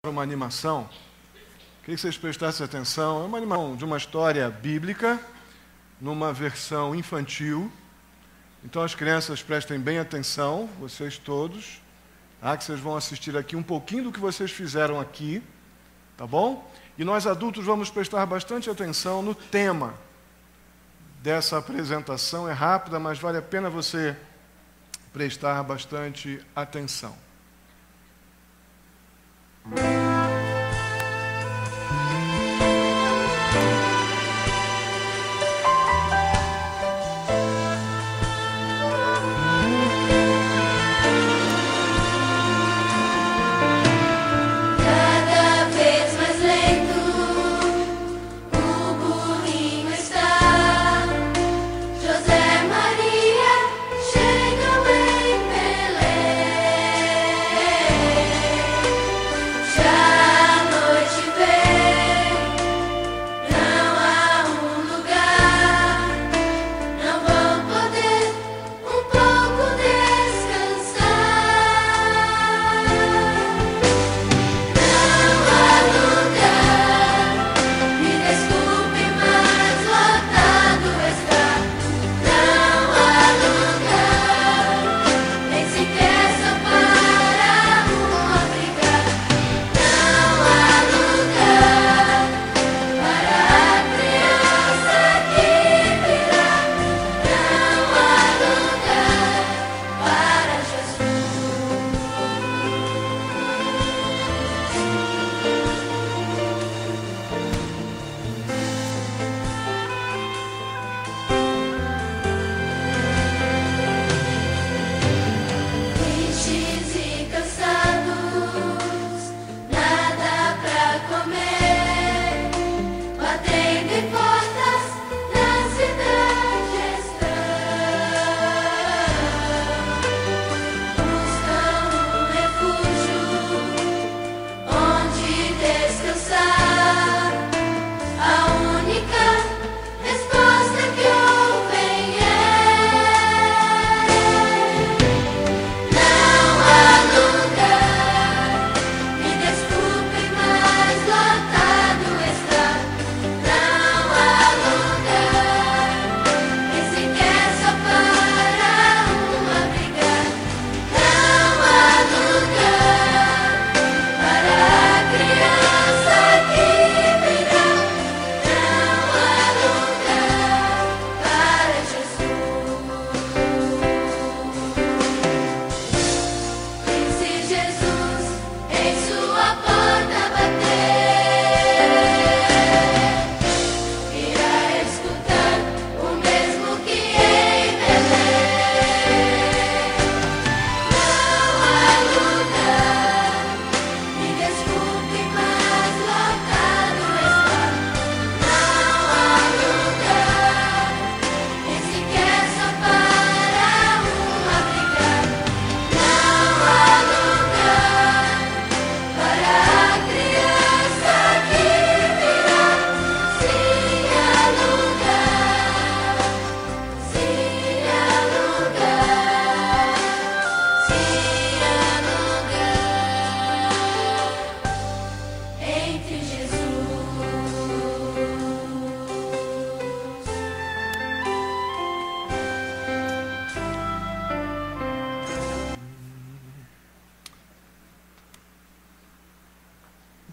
uma animação. Queria que vocês prestassem atenção. É uma animação de uma história bíblica, numa versão infantil. Então as crianças prestem bem atenção, vocês todos, tá? Que vocês vão assistir aqui um pouquinho do que vocês fizeram aqui, tá bom? E nós adultos vamos prestar bastante atenção no tema dessa apresentação. É rápida, mas vale a pena você prestar bastante atenção.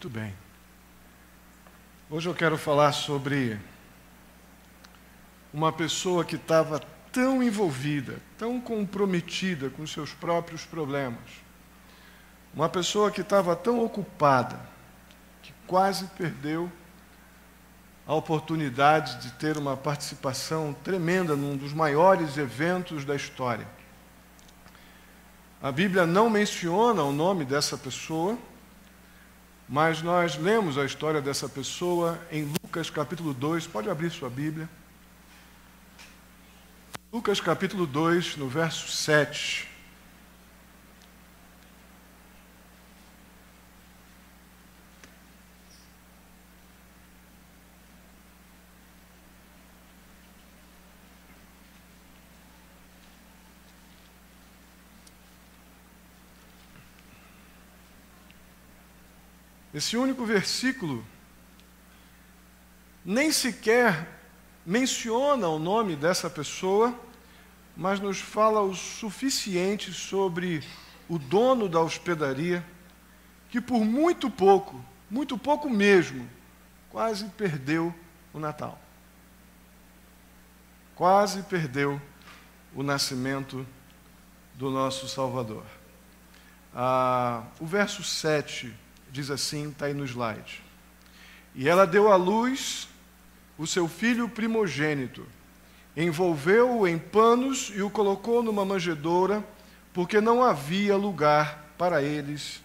Muito bem. Hoje eu quero falar sobre uma pessoa que estava tão envolvida, tão comprometida com seus próprios problemas. Uma pessoa que estava tão ocupada, que quase perdeu a oportunidade de ter uma participação tremenda num dos maiores eventos da história. A Bíblia não menciona o nome dessa pessoa, mas nós lemos a história dessa pessoa em Lucas capítulo 2. Pode abrir sua Bíblia. Lucas capítulo 2, no verso 7. Esse único versículo nem sequer menciona o nome dessa pessoa, mas nos fala o suficiente sobre o dono da hospedaria, que por muito pouco mesmo, quase perdeu o Natal. Quase perdeu o nascimento do nosso Salvador. O verso 7 diz assim, está aí no slide. E ela deu à luz o seu filho primogênito, envolveu-o em panos e o colocou numa manjedoura, porque não havia lugar para eles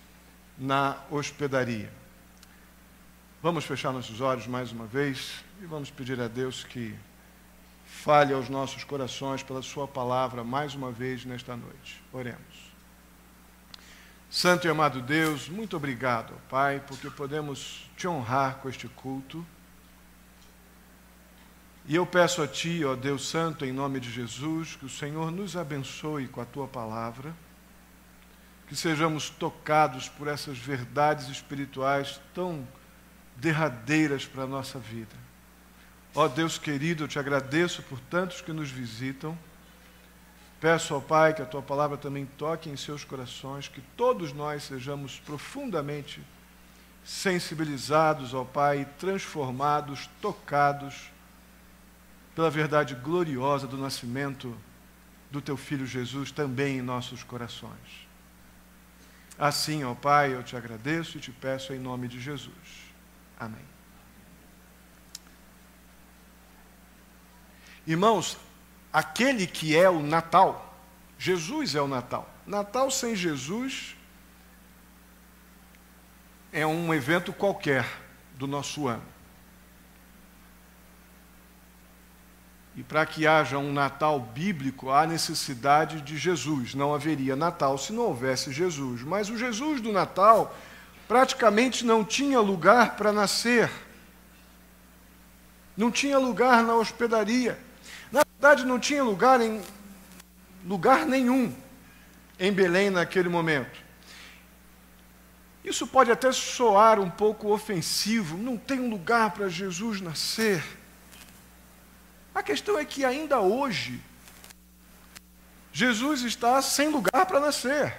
na hospedaria. Vamos fechar nossos olhos mais uma vez e vamos pedir a Deus que fale aos nossos corações pela sua palavra mais uma vez nesta noite. Oremos. Santo e amado Deus, muito obrigado, Pai, porque podemos te honrar com este culto. E eu peço a Ti, ó Deus Santo, em nome de Jesus, que o Senhor nos abençoe com a Tua palavra, que sejamos tocados por essas verdades espirituais tão derradeiras para a nossa vida. Ó Deus querido, eu te agradeço por tantos que nos visitam. Peço ao Pai que a Tua palavra também toque em seus corações, que todos nós sejamos profundamente sensibilizados, ó Pai, transformados, tocados pela verdade gloriosa do nascimento do Teu Filho Jesus também em nossos corações. Assim, ó Pai, eu te agradeço e te peço em nome de Jesus. Amém. Irmãos, aquele que é o Natal, Jesus é o Natal. Natal sem Jesus é um evento qualquer do nosso ano. E para que haja um Natal bíblico, há necessidade de Jesus. Não haveria Natal se não houvesse Jesus. Mas o Jesus do Natal praticamente não tinha lugar para nascer. Não tinha lugar na hospedaria. Na verdade, não tinha lugar em lugar nenhum em Belém naquele momento. Isso pode até soar um pouco ofensivo. Não tem um lugar para Jesus nascer. A questão é que ainda hoje, Jesus está sem lugar para nascer.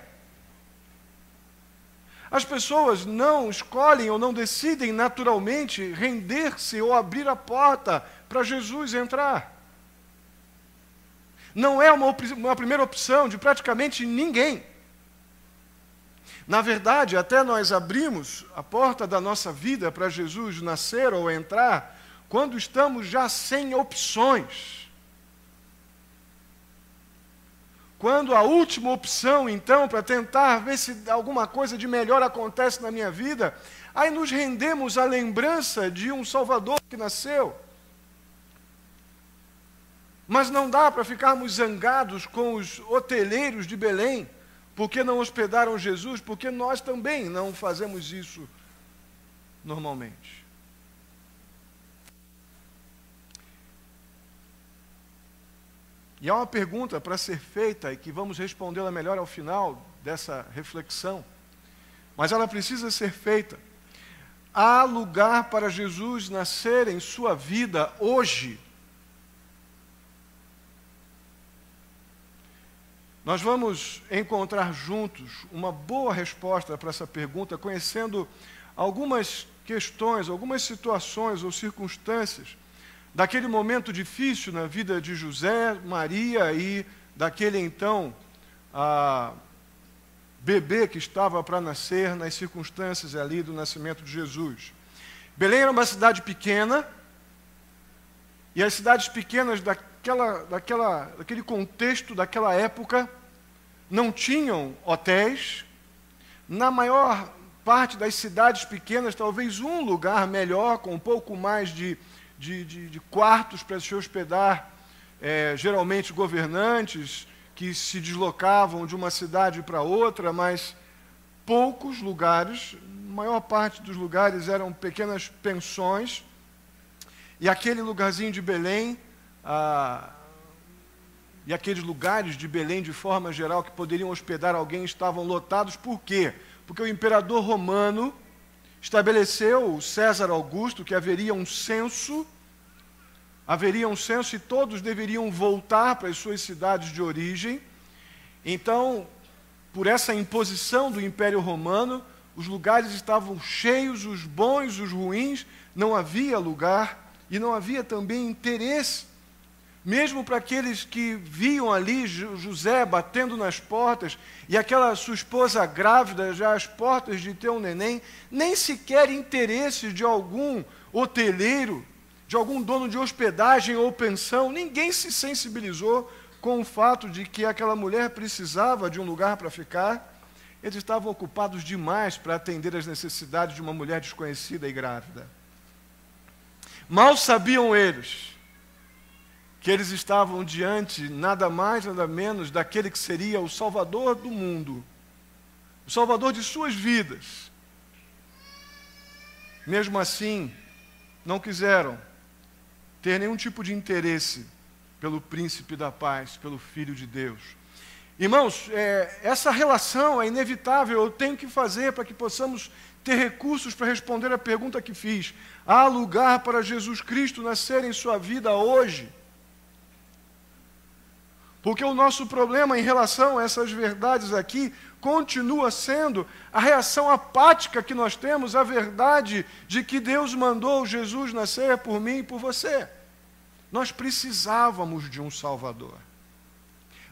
As pessoas não escolhem ou não decidem naturalmente render-se ou abrir a porta para Jesus entrar. Não é uma primeira opção de praticamente ninguém. Na verdade, até nós abrimos a porta da nossa vida para Jesus nascer ou entrar quando estamos já sem opções. Quando a última opção, então, para tentar ver se alguma coisa de melhor acontece na minha vida, aí nos rendemos à lembrança de um Salvador que nasceu. Mas não dá para ficarmos zangados com os hoteleiros de Belém, porque não hospedaram Jesus, porque nós também não fazemos isso normalmente. E há uma pergunta para ser feita e que vamos respondê-la melhor ao final dessa reflexão. Mas ela precisa ser feita. Há lugar para Jesus nascer em sua vida hoje? Nós vamos encontrar juntos uma boa resposta para essa pergunta, conhecendo algumas questões, algumas situações ou circunstâncias daquele momento difícil na vida de José, Maria e daquele então bebê que estava para nascer nas circunstâncias ali do nascimento de Jesus. Belém era uma cidade pequena, e as cidades pequenas daquele contexto, daquela época, não tinham hotéis. Na maior parte das cidades pequenas, talvez um lugar melhor, com um pouco mais de quartos para se hospedar, geralmente governantes que se deslocavam de uma cidade para outra, mas poucos lugares, a maior parte dos lugares eram pequenas pensões, e aquele lugarzinho de Belém, e aqueles lugares de Belém de forma geral que poderiam hospedar alguém estavam lotados. Por quê? Porque o imperador romano estabeleceu o César Augusto que haveria um censo e todos deveriam voltar para as suas cidades de origem. Então, por essa imposição do Império Romano, os lugares estavam cheios, os bons, os ruins, não havia lugar e não havia também interesse. Mesmo para aqueles que viam ali José batendo nas portas e aquela sua esposa grávida já às portas de ter um neném, nem sequer interesse de algum hoteleiro, de algum dono de hospedagem ou pensão, ninguém se sensibilizou com o fato de que aquela mulher precisava de um lugar para ficar. Eles estavam ocupados demais para atender às necessidades de uma mulher desconhecida e grávida. Mal sabiam eles que eles estavam diante, nada mais, nada menos, daquele que seria o Salvador do mundo, o Salvador de suas vidas. Mesmo assim, não quiseram ter nenhum tipo de interesse pelo príncipe da paz, pelo Filho de Deus. Irmãos, essa relação é inevitável, eu tenho que fazer para que possamos ter recursos para responder a pergunta que fiz. Há lugar para Jesus Cristo nascer em sua vida hoje? Porque o nosso problema em relação a essas verdades aqui continua sendo a reação apática que nós temos à verdade de que Deus mandou Jesus nascer por mim e por você. Nós precisávamos de um Salvador.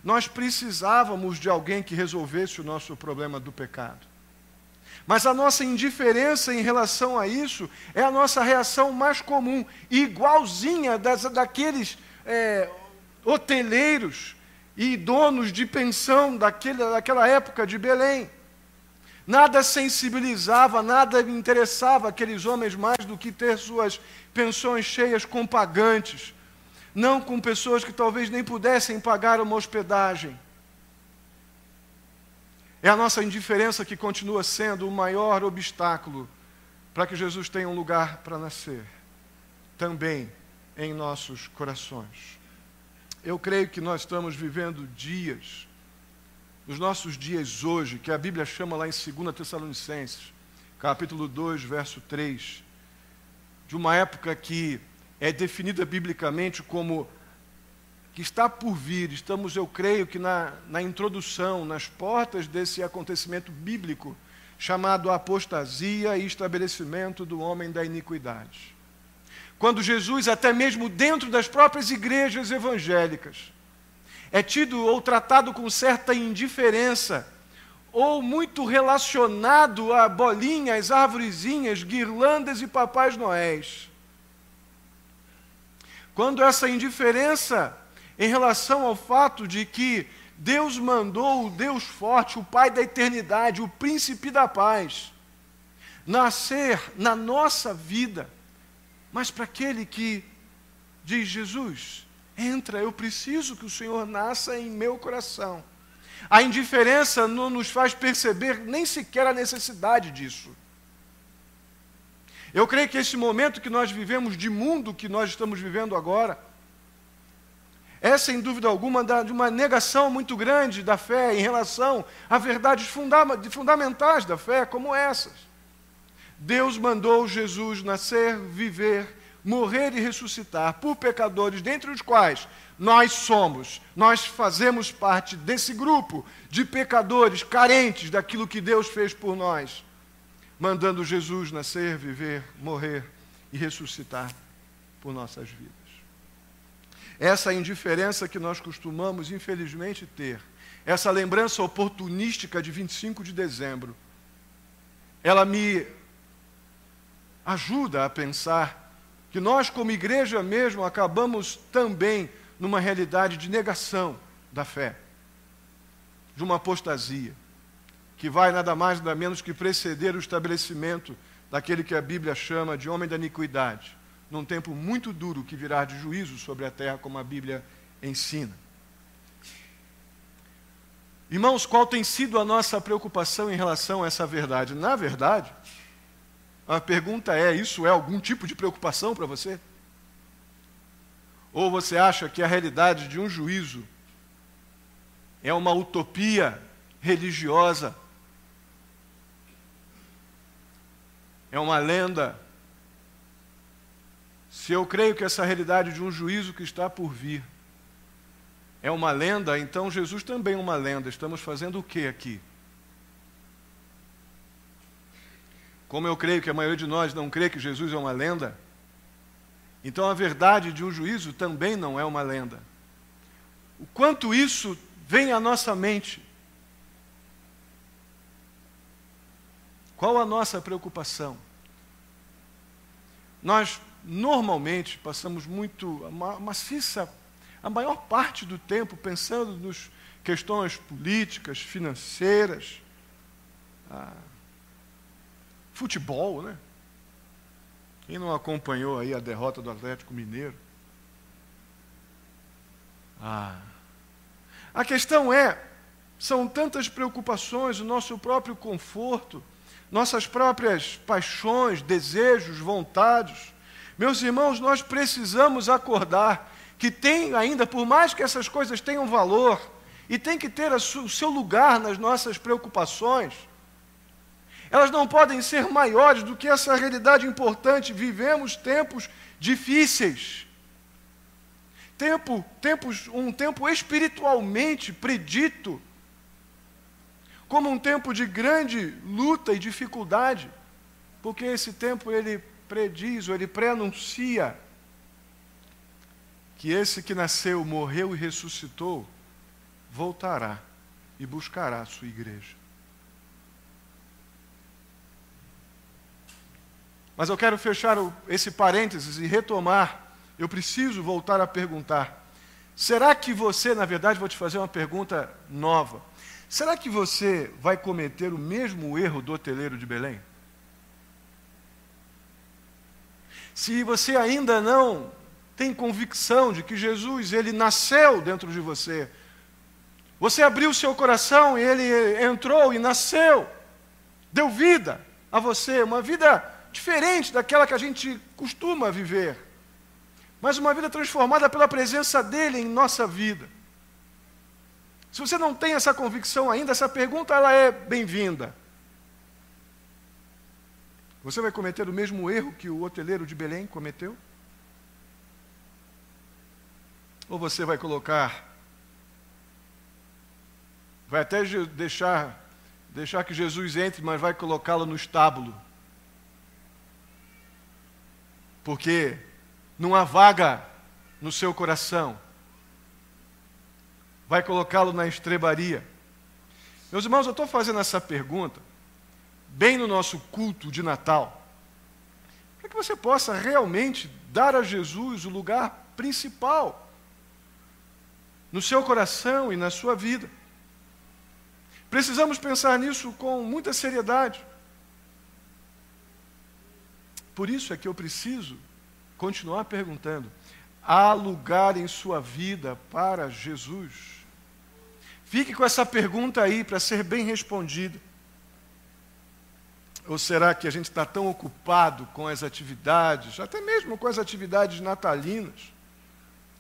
Nós precisávamos de alguém que resolvesse o nosso problema do pecado. Mas a nossa indiferença em relação a isso é a nossa reação mais comum, igualzinha daqueles hoteleiros e donos de pensão daquela época de Belém. Nada sensibilizava, nada interessava aqueles homens mais do que ter suas pensões cheias com pagantes, não com pessoas que talvez nem pudessem pagar uma hospedagem. É a nossa indiferença que continua sendo o maior obstáculo para que Jesus tenha um lugar para nascer, também em nossos corações. Eu creio que nós estamos vivendo dias, os nossos dias hoje, que a Bíblia chama lá em 2 Tessalonicenses, capítulo 2, verso 3, de uma época que é definida biblicamente como que está por vir. Estamos, eu creio que na introdução, nas portas desse acontecimento bíblico, chamado apostasia e estabelecimento do homem da iniquidade. Quando Jesus, até mesmo dentro das próprias igrejas evangélicas, é tido ou tratado com certa indiferença, ou muito relacionado a bolinhas, arvorezinhas, guirlandas e papais noéis. Quando essa indiferença em relação ao fato de que Deus mandou o Deus forte, o Pai da eternidade, o Príncipe da paz, nascer na nossa vida, mas para aquele que diz: Jesus, entra, eu preciso que o Senhor nasça em meu coração. A indiferença não nos faz perceber nem sequer a necessidade disso. Eu creio que esse momento que nós vivemos, de mundo que nós estamos vivendo agora, é sem dúvida alguma de uma negação muito grande da fé em relação a verdades fundamentais da fé, como essas. Deus mandou Jesus nascer, viver, morrer e ressuscitar por pecadores, dentre os quais nós somos. Nós fazemos parte desse grupo de pecadores carentes daquilo que Deus fez por nós, mandando Jesus nascer, viver, morrer e ressuscitar por nossas vidas. Essa indiferença que nós costumamos, infelizmente, ter, essa lembrança oportunística de 25 de dezembro, ela me ajuda a pensar que nós, como igreja mesmo, acabamos também numa realidade de negação da fé, de uma apostasia, que vai nada mais nada menos que preceder o estabelecimento daquele que a Bíblia chama de homem da iniquidade, num tempo muito duro que virá de juízo sobre a terra, como a Bíblia ensina. Irmãos, qual tem sido a nossa preocupação em relação a essa verdade? Na verdade, a pergunta é: isso é algum tipo de preocupação para você? Ou você acha que a realidade de um juízo é uma utopia religiosa? É uma lenda. Se eu creio que essa realidade de um juízo que está por vir é uma lenda, então Jesus também é uma lenda. Estamos fazendo o que aqui? Como eu creio que a maioria de nós não crê que Jesus é uma lenda, então a verdade de um juízo também não é uma lenda. O quanto isso vem à nossa mente? Qual a nossa preocupação? Nós normalmente passamos a maior parte do tempo pensando nas questões políticas, financeiras, futebol, né? Quem não acompanhou aí a derrota do Atlético Mineiro? A questão são tantas preocupações, o nosso próprio conforto, nossas próprias paixões, desejos, vontades. Meus irmãos, nós precisamos acordar que tem ainda, por mais que essas coisas tenham valor, e tem que ter o seu lugar nas nossas preocupações, elas não podem ser maiores do que essa realidade importante. Vivemos tempos difíceis. Um tempo espiritualmente predito como um tempo de grande luta e dificuldade, porque esse tempo ele prediz, ou ele pré-anuncia que esse que nasceu, morreu e ressuscitou, voltará e buscará a sua igreja. Mas eu quero fechar esse parênteses e retomar. Eu preciso voltar a perguntar. Será que você, na verdade, vou te fazer uma pergunta nova. Será que você vai cometer o mesmo erro do hoteleiro de Belém? Se você ainda não tem convicção de que Jesus, ele nasceu dentro de você, você abriu o seu coração e ele entrou e nasceu, deu vida a você, uma vida diferente daquela que a gente costuma viver, mas uma vida transformada pela presença dele em nossa vida. Se você não tem essa convicção ainda, essa pergunta ela é bem-vinda. Você vai cometer o mesmo erro que o hoteleiro de Belém cometeu? Ou você vai até deixar que Jesus entre, mas vai colocá-lo no estábulo? Porque não há vaga no seu coração. Vai colocá-lo na estrebaria. Meus irmãos, eu estou fazendo essa pergunta bem no nosso culto de Natal, para que você possa realmente dar a Jesus o lugar principal no seu coração e na sua vida. Precisamos pensar nisso com muita seriedade. Por isso é que eu preciso continuar perguntando: há lugar em sua vida para Jesus? Fique com essa pergunta aí para ser bem respondida. Ou será que a gente está tão ocupado com as atividades, até mesmo com as atividades natalinas,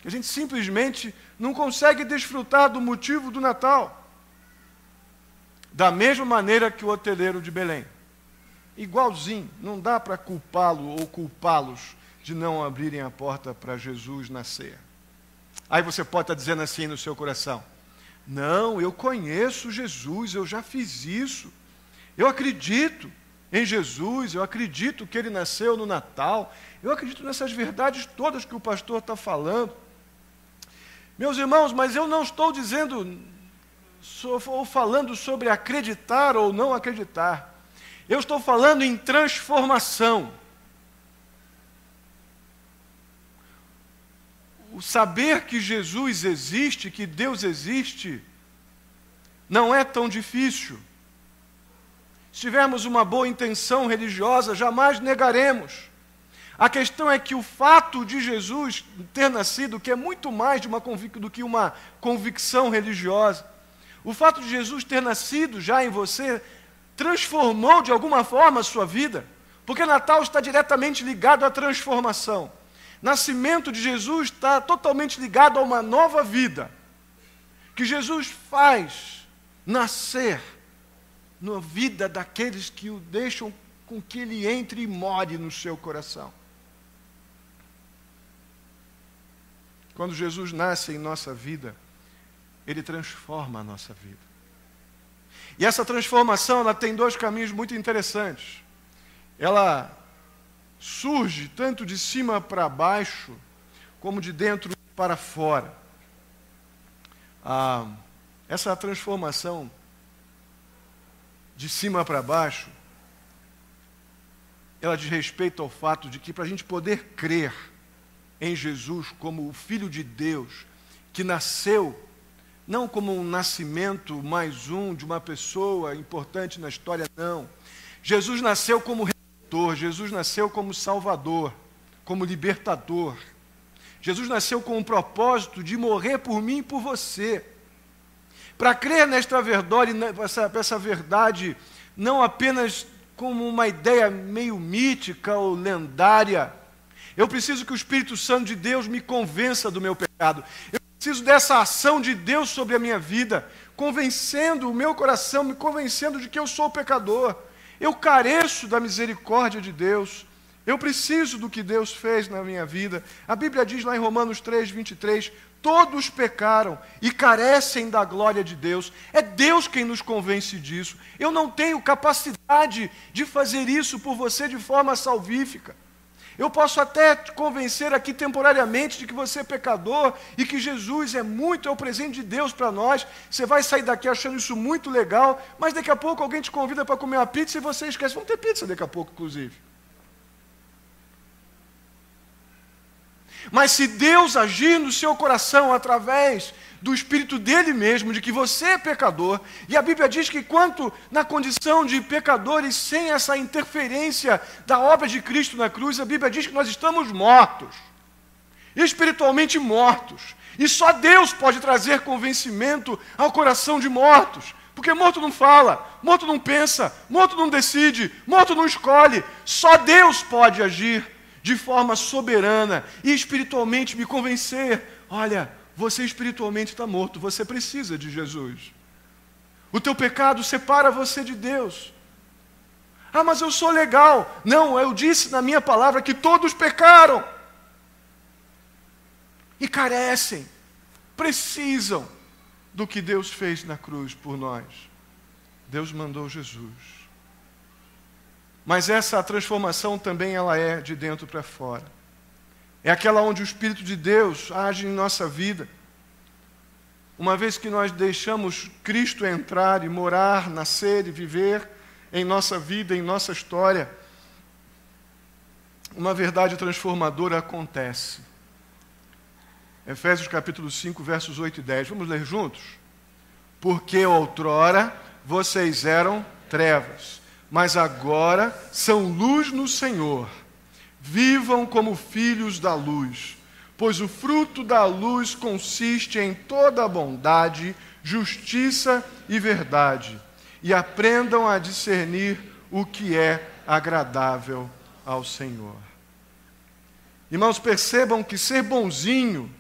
que a gente simplesmente não consegue desfrutar do motivo do Natal? Da mesma maneira que o hoteleiro de Belém. Igualzinho, não dá para culpá-lo ou culpá-los de não abrirem a porta para Jesus nascer. Aí você pode estar dizendo assim no seu coração: não, eu conheço Jesus, eu já fiz isso, eu acredito em Jesus, eu acredito que ele nasceu no Natal, eu acredito nessas verdades todas que o pastor está falando. Meus irmãos, mas eu não estou falando sobre acreditar ou não acreditar. Eu estou falando em transformação. O saber que Jesus existe, que Deus existe, não é tão difícil. Se tivermos uma boa intenção religiosa, jamais negaremos. A questão é que o fato de Jesus ter nascido, que é muito mais do que uma convicção religiosa, o fato de Jesus ter nascido já em você transformou de alguma forma a sua vida, porque Natal está diretamente ligado à transformação. Nascimento de Jesus está totalmente ligado a uma nova vida, que Jesus faz nascer na vida daqueles que o deixam com que ele entre e more no seu coração. Quando Jesus nasce em nossa vida, ele transforma a nossa vida. E essa transformação, ela tem dois caminhos muito interessantes. Ela surge tanto de cima para baixo, como de dentro para fora. Essa transformação de cima para baixo, ela diz respeito ao fato de que para a gente poder crer em Jesus como o Filho de Deus, que nasceu, não como um nascimento mais um de uma pessoa importante na história, não. Jesus nasceu como Redentor, Jesus nasceu como Salvador, como Libertador. Jesus nasceu com o propósito de morrer por mim e por você. Para crer nesta verdade, essa verdade, não apenas como uma ideia meio mítica ou lendária, eu preciso que o Espírito Santo de Deus me convença do meu pecado. Eu preciso dessa ação de Deus sobre a minha vida, convencendo o meu coração, me convencendo de que eu sou pecador. Eu careço da misericórdia de Deus. Eu preciso do que Deus fez na minha vida. A Bíblia diz lá em Romanos 3, 23, todos pecaram e carecem da glória de Deus. É Deus quem nos convence disso. Eu não tenho capacidade de fazer isso por você de forma salvífica. Eu posso até te convencer aqui temporariamente de que você é pecador e que Jesus é o presente de Deus para nós. Você vai sair daqui achando isso muito legal, mas daqui a pouco alguém te convida para comer uma pizza e você esquece. Vamos ter pizza daqui a pouco, inclusive. Mas se Deus agir no seu coração através do Espírito dele mesmo, de que você é pecador, e a Bíblia diz que quanto na condição de pecadores, sem essa interferência da obra de Cristo na cruz, a Bíblia diz que nós estamos mortos, espiritualmente mortos, e só Deus pode trazer convencimento ao coração de mortos, porque morto não fala, morto não pensa, morto não decide, morto não escolhe, só Deus pode agir de forma soberana e espiritualmente me convencer, olha, você espiritualmente está morto, você precisa de Jesus. O teu pecado separa você de Deus. Ah, mas eu sou legal. Não, eu disse na minha palavra que todos pecaram. E carecem, precisam do que Deus fez na cruz por nós. Deus mandou Jesus. Mas essa transformação também ela é de dentro para fora. É aquela onde o Espírito de Deus age em nossa vida. Uma vez que nós deixamos Cristo entrar e morar, nascer e viver em nossa vida, em nossa história, uma verdade transformadora acontece. Efésios capítulo 5, versos 8 e 10. Vamos ler juntos? Porque outrora vocês eram trevas, mas agora são luz no Senhor. Vivam como filhos da luz, pois o fruto da luz consiste em toda bondade, justiça e verdade. E aprendam a discernir o que é agradável ao Senhor. Irmãos, percebam que ser bonzinho,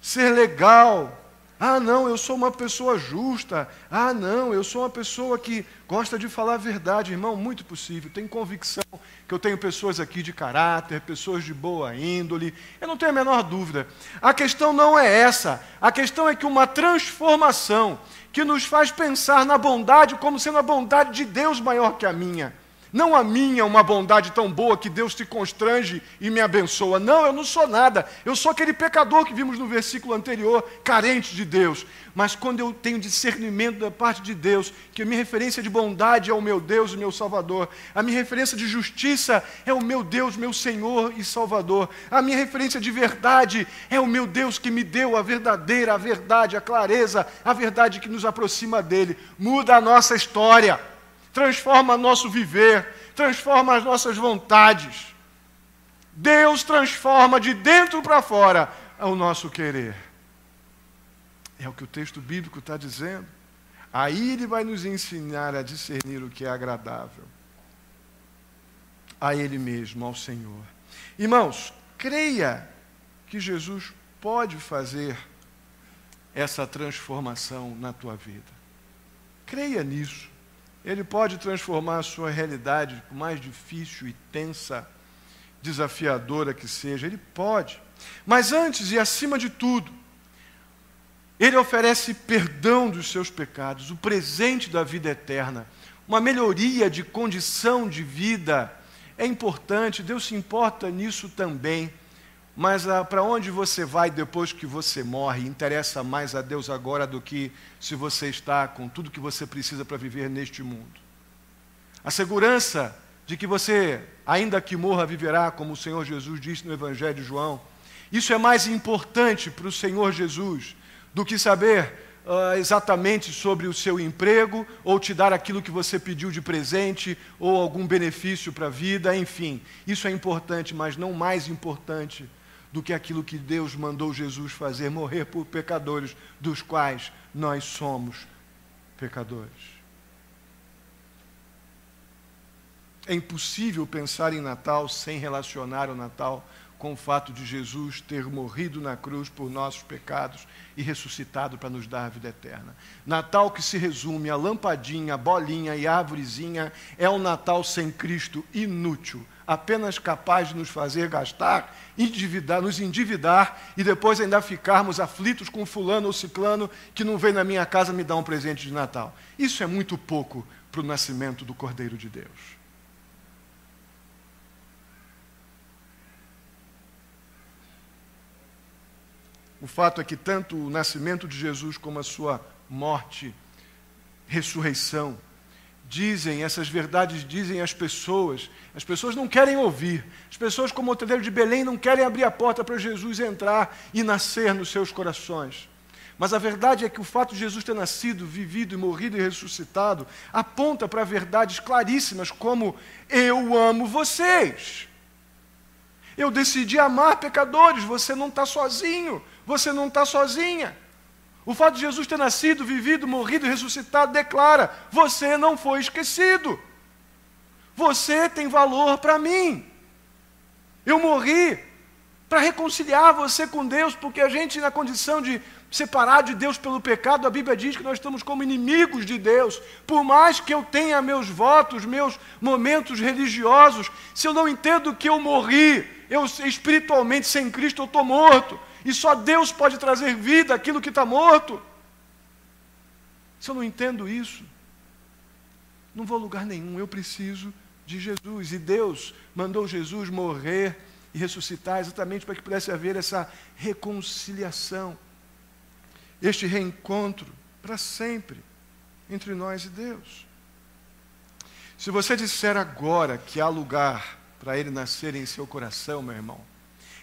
ser legal, ah não, eu sou uma pessoa justa, ah não, eu sou uma pessoa que gosta de falar a verdade, irmão, muito possível, tenho convicção que eu tenho pessoas aqui de caráter, pessoas de boa índole, eu não tenho a menor dúvida. A questão não é essa, a questão é que uma transformação que nos faz pensar na bondade como sendo a bondade de Deus maior que a minha. Não a minha, uma bondade tão boa que Deus te constrange e me abençoa. Não, eu não sou nada. Eu sou aquele pecador que vimos no versículo anterior, carente de Deus. Mas quando eu tenho discernimento da parte de Deus, que a minha referência de bondade é o meu Deus e meu Salvador, a minha referência de justiça é o meu Deus, meu Senhor e Salvador, a minha referência de verdade é o meu Deus que me deu a verdadeira, a verdade, a clareza, a verdade que nos aproxima dele. Muda a nossa história. Transforma nosso viver, transforma as nossas vontades. Deus transforma de dentro para fora o nosso querer. É o que o texto bíblico está dizendo. Aí ele vai nos ensinar a discernir o que é agradável a Ele mesmo, ao Senhor. Irmãos, creia que Jesus pode fazer essa transformação na tua vida. Creia nisso. Ele pode transformar a sua realidade, por mais difícil e tensa, desafiadora que seja. Ele pode. Mas antes e acima de tudo, Ele oferece perdão dos seus pecados, o presente da vida eterna, uma melhoria de condição de vida. É importante, Deus se importa nisso também. Mas para onde você vai depois que você morre interessa mais a Deus agora do que se você está com tudo que você precisa para viver neste mundo. A segurança de que você, ainda que morra, viverá, como o Senhor Jesus disse no Evangelho de João, isso é mais importante para o Senhor Jesus do que saber exatamente sobre o seu emprego, ou te dar aquilo que você pediu de presente, ou algum benefício para a vida, enfim. Isso é importante, mas não mais importante do que aquilo que Deus mandou Jesus fazer, morrer por pecadores, dos quais nós somos pecadores. É impossível pensar em Natal sem relacionar o Natal com o fato de Jesus ter morrido na cruz por nossos pecados e ressuscitado para nos dar a vida eterna. Natal que se resume a lampadinha, a bolinha e a arvorezinha é um Natal sem Cristo inútil, apenas capaz de nos fazer gastar, nos endividar e depois ainda ficarmos aflitos com fulano ou ciclano que não vem na minha casa me dar um presente de Natal. Isso é muito pouco para o nascimento do Cordeiro de Deus. O fato é que tanto o nascimento de Jesus como a sua morte, ressurreição, essas verdades dizem às pessoas não querem ouvir. As pessoas, como o hoteleiro de Belém, não querem abrir a porta para Jesus entrar e nascer nos seus corações. Mas a verdade é que o fato de Jesus ter nascido, vivido e morrido e ressuscitado aponta para verdades claríssimas como: eu amo vocês. Eu decidi amar pecadores, você não está sozinho, você não está sozinha. O fato de Jesus ter nascido, vivido, morrido e ressuscitado declara: você não foi esquecido. Você tem valor para mim. Eu morri para reconciliar você com Deus, porque a gente, na condição de separado de Deus pelo pecado, a Bíblia diz que nós estamos como inimigos de Deus. Por mais que eu tenha meus votos, meus momentos religiosos, se eu não entendo que eu morri, eu espiritualmente sem Cristo eu estou morto, e só Deus pode trazer vida àquilo que está morto. Se eu não entendo isso, não vou a lugar nenhum. Eu preciso de Jesus, e Deus mandou Jesus morrer e ressuscitar exatamente para que pudesse haver essa reconciliação, este reencontro para sempre entre nós e Deus. Se você disser agora que há lugar para Ele nascer em seu coração, meu irmão,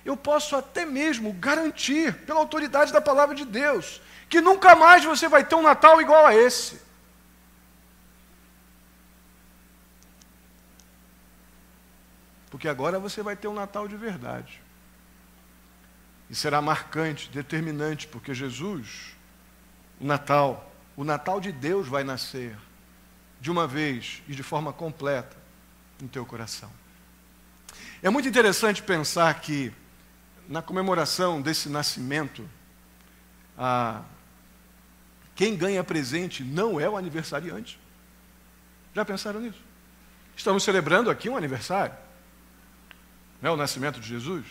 eu posso até mesmo garantir, pela autoridade da palavra de Deus, que nunca mais você vai ter um Natal igual a esse. Porque agora você vai ter um Natal de verdade. E será marcante, determinante, porque Jesus, o Natal de Deus vai nascer de uma vez e de forma completa no teu coração. É muito interessante pensar que na comemoração desse nascimento, quem ganha presente não é o aniversariante. Já pensaram nisso? Estamos celebrando aqui um aniversário. Não é o nascimento de Jesus?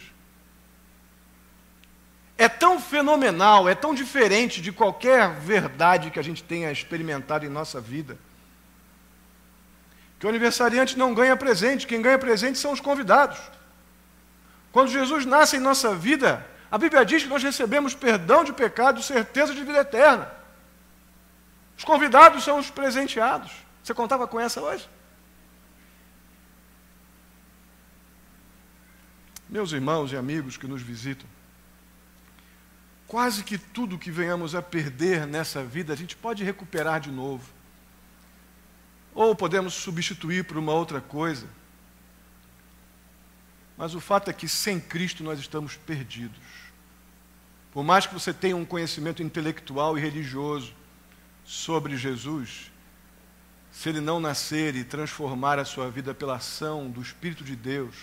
É tão fenomenal, é tão diferente de qualquer verdade que a gente tenha experimentado em nossa vida, que o aniversariante não ganha presente. Quem ganha presente são os convidados. Quando Jesus nasce em nossa vida, a Bíblia diz que nós recebemos perdão de pecado, certeza de vida eterna. Os convidados são os presenteados. Você contava com essa hoje? Meus irmãos e amigos que nos visitam, quase que tudo que venhamos a perder nessa vida, a gente pode recuperar de novo. Ou podemos substituir por uma outra coisa. Mas o fato é que sem Cristo nós estamos perdidos. Por mais que você tenha um conhecimento intelectual e religioso sobre Jesus, se Ele não nascer e transformar a sua vida pela ação do Espírito de Deus,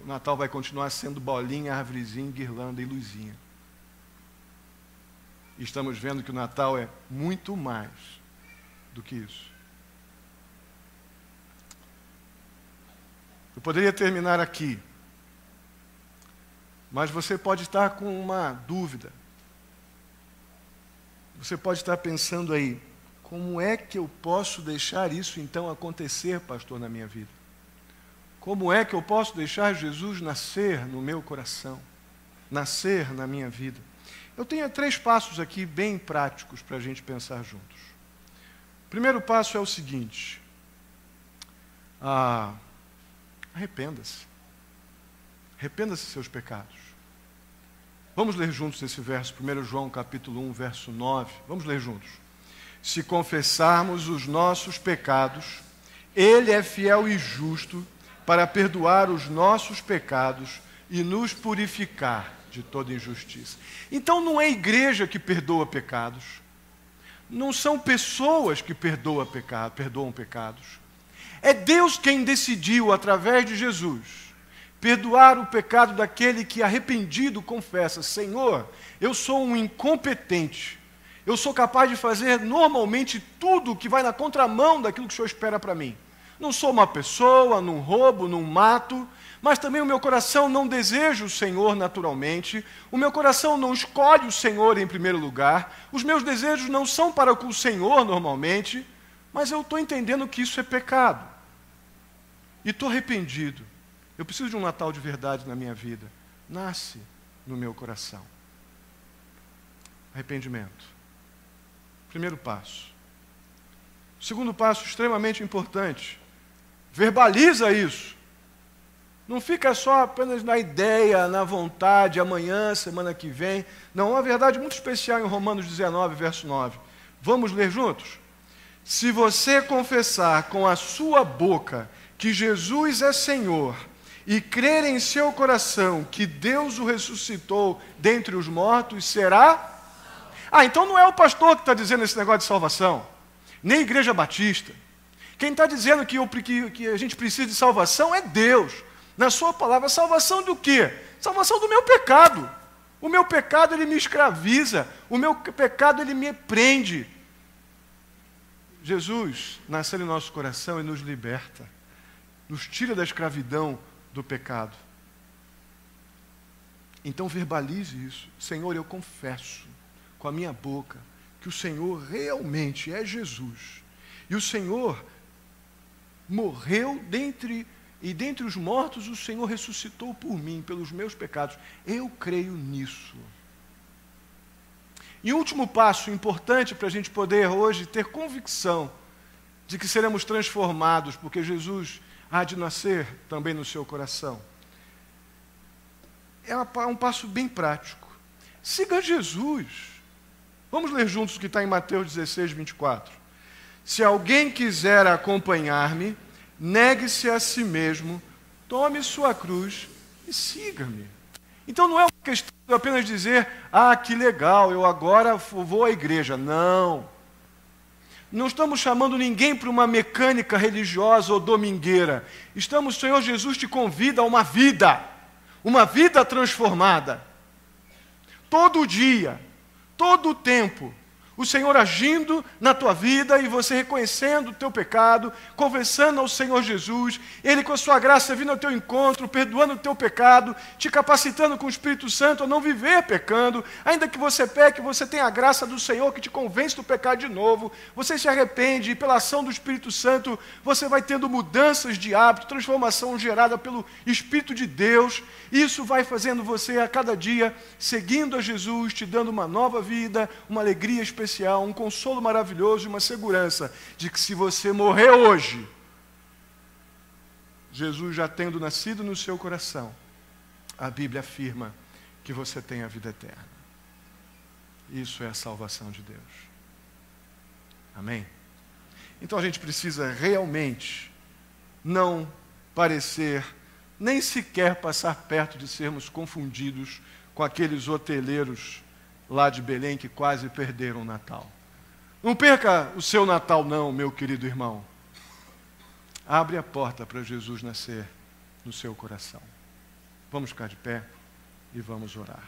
o Natal vai continuar sendo bolinha, arvorezinha, guirlanda e luzinha. E estamos vendo que o Natal é muito mais do que isso. Eu poderia terminar aqui, mas você pode estar com uma dúvida. Você pode estar pensando aí, como é que eu posso deixar isso então acontecer, pastor, na minha vida? Como é que eu posso deixar Jesus nascer no meu coração, nascer na minha vida? Eu tenho 3 passos aqui bem práticos para a gente pensar juntos. O primeiro passo é o seguinte: arrependa-se. Arrependa-se dos seus pecados. Vamos ler juntos esse verso, 1 João capítulo 1, verso 9. Vamos ler juntos. Se confessarmos os nossos pecados, Ele é fiel e justo para perdoar os nossos pecados e nos purificar de toda injustiça. Então não é a igreja que perdoa pecados, não são pessoas que perdoam pecados. É Deus quem decidiu, através de Jesus, perdoar o pecado daquele que, arrependido, confessa: Senhor, eu sou um incompetente, eu sou capaz de fazer normalmente tudo que vai na contramão daquilo que o Senhor espera para mim. Não sou uma pessoa, não roubo, não mato, mas também o meu coração não deseja o Senhor naturalmente, o meu coração não escolhe o Senhor em primeiro lugar, os meus desejos não são para com o Senhor normalmente, mas eu estou entendendo que isso é pecado. E estou arrependido. Eu preciso de um Natal de verdade na minha vida. Nasce no meu coração. Arrependimento. Primeiro passo. Segundo passo, extremamente importante. Verbaliza isso. Não fica só apenas na ideia, na vontade, amanhã, semana que vem. Não, uma verdade muito especial em Romanos 19, verso 9. Vamos ler juntos? Se você confessar com a sua boca que Jesus é Senhor e crer em seu coração que Deus o ressuscitou dentre os mortos, será? Então não é o pastor que está dizendo esse negócio de salvação, nem a Igreja Batista. Quem está dizendo que a gente precisa de salvação é Deus. Na sua palavra, salvação do quê? Salvação do meu pecado. O meu pecado, ele me escraviza. O meu pecado, ele me prende. Jesus nasceu em nosso coração e nos liberta. Nos tira da escravidão do pecado. Então verbalize isso. Senhor, eu confesso com a minha boca que o Senhor realmente é Jesus. E o Senhor morreu dentre os mortos, o Senhor ressuscitou por mim, pelos meus pecados. Eu creio nisso. E último passo importante para a gente poder hoje ter convicção de que seremos transformados, porque Jesus há de nascer também no seu coração. É um passo bem prático. Siga Jesus. Vamos ler juntos o que está em Mateus 16, 24. Se alguém quiser acompanhar-me, negue-se a si mesmo, tome sua cruz e siga-me. Então não é uma questão de apenas dizer, que legal, eu agora vou à igreja. Não. Não estamos chamando ninguém para uma mecânica religiosa ou domingueira. O Senhor Jesus te convida a uma vida transformada. Todo dia, todo o tempo, o Senhor agindo na tua vida e você reconhecendo o teu pecado, confessando ao Senhor Jesus, Ele com a sua graça vindo ao teu encontro, perdoando o teu pecado, te capacitando com o Espírito Santo a não viver pecando, ainda que você peque, você tem a graça do Senhor que te convence do pecado de novo, você se arrepende e pela ação do Espírito Santo você vai tendo mudanças de hábito, transformação gerada pelo Espírito de Deus. Isso vai fazendo você a cada dia, seguindo a Jesus, te dando uma nova vida, uma alegria especial, um consolo maravilhoso e uma segurança de que se você morrer hoje, Jesus já tendo nascido no seu coração, a Bíblia afirma que você tem a vida eterna. Isso é a salvação de Deus. Amém? Então a gente precisa realmente não parecer, nem sequer passar perto de sermos confundidos com aqueles hoteleiros lá de Belém que quase perderam o Natal. Não perca o seu Natal não, meu querido irmão. Abre a porta para Jesus nascer no seu coração. Vamos ficar de pé e vamos orar.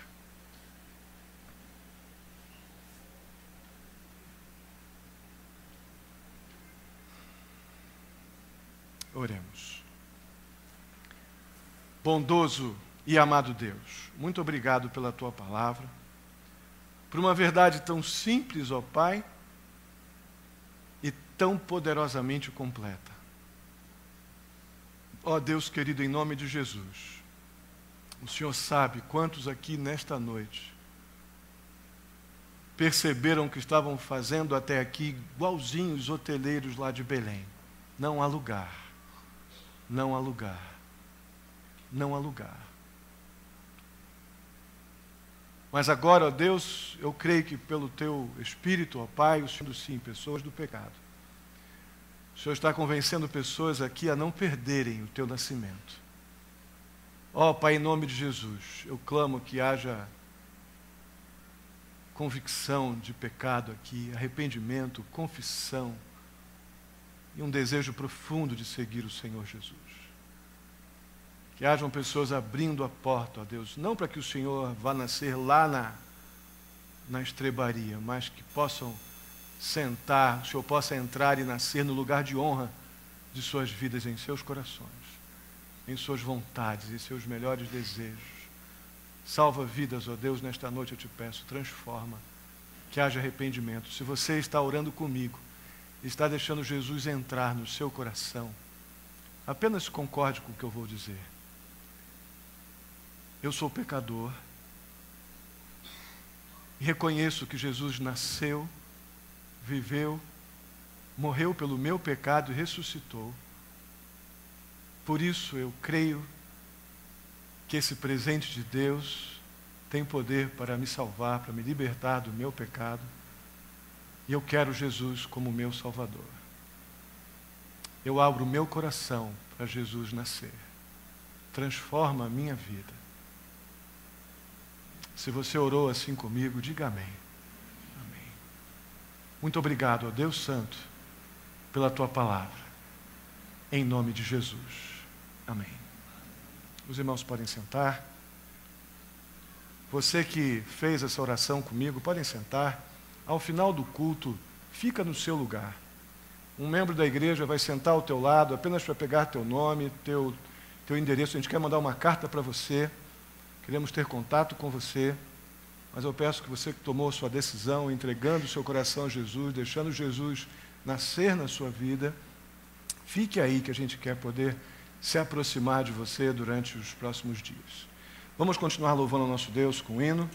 Oremos. Bondoso e amado Deus, muito obrigado pela Tua palavra, por uma verdade tão simples, ó Pai, e tão poderosamente completa. Ó Deus querido, em nome de Jesus, o Senhor sabe quantos aqui nesta noite perceberam que estavam fazendo até aqui igualzinho os hoteleiros lá de Belém. Não há lugar, não há lugar, não há lugar. Mas agora, ó Deus, eu creio que pelo Teu Espírito, ó Pai, o Senhor, sim, pessoas do pecado, o Senhor está convencendo pessoas aqui a não perderem o Teu nascimento. Ó Pai, em nome de Jesus, eu clamo que haja convicção de pecado aqui, arrependimento, confissão e um desejo profundo de seguir o Senhor Jesus. Que hajam pessoas abrindo a porta, ó Deus, não para que o Senhor vá nascer lá na estrebaria, mas que possam sentar, o Senhor possa entrar e nascer no lugar de honra de suas vidas, em seus corações, em suas vontades, em seus melhores desejos. Salva vidas, ó Deus, nesta noite eu te peço, transforma, que haja arrependimento. Se você está orando comigo, está deixando Jesus entrar no seu coração, apenas concorde com o que eu vou dizer. Eu sou pecador e reconheço que Jesus nasceu, viveu, morreu pelo meu pecado e ressuscitou. Por isso eu creio que esse presente de Deus tem poder para me salvar, para me libertar do meu pecado. E eu quero Jesus como meu Salvador. Eu abro o meu coração para Jesus nascer. Transforma a minha vida. Se você orou assim comigo, diga amém. Amém. Muito obrigado, ó Deus Santo, pela Tua palavra. Em nome de Jesus. Amém. Os irmãos podem sentar. Você que fez essa oração comigo, podem sentar. Ao final do culto, fica no seu lugar. Um membro da igreja vai sentar ao teu lado, apenas para pegar teu nome, teu endereço. A gente quer mandar uma carta para você. Queremos ter contato com você. Mas eu peço que você que tomou sua decisão, entregando o seu coração a Jesus, deixando Jesus nascer na sua vida, fique aí que a gente quer poder se aproximar de você durante os próximos dias. Vamos continuar louvando ao nosso Deus com o hino.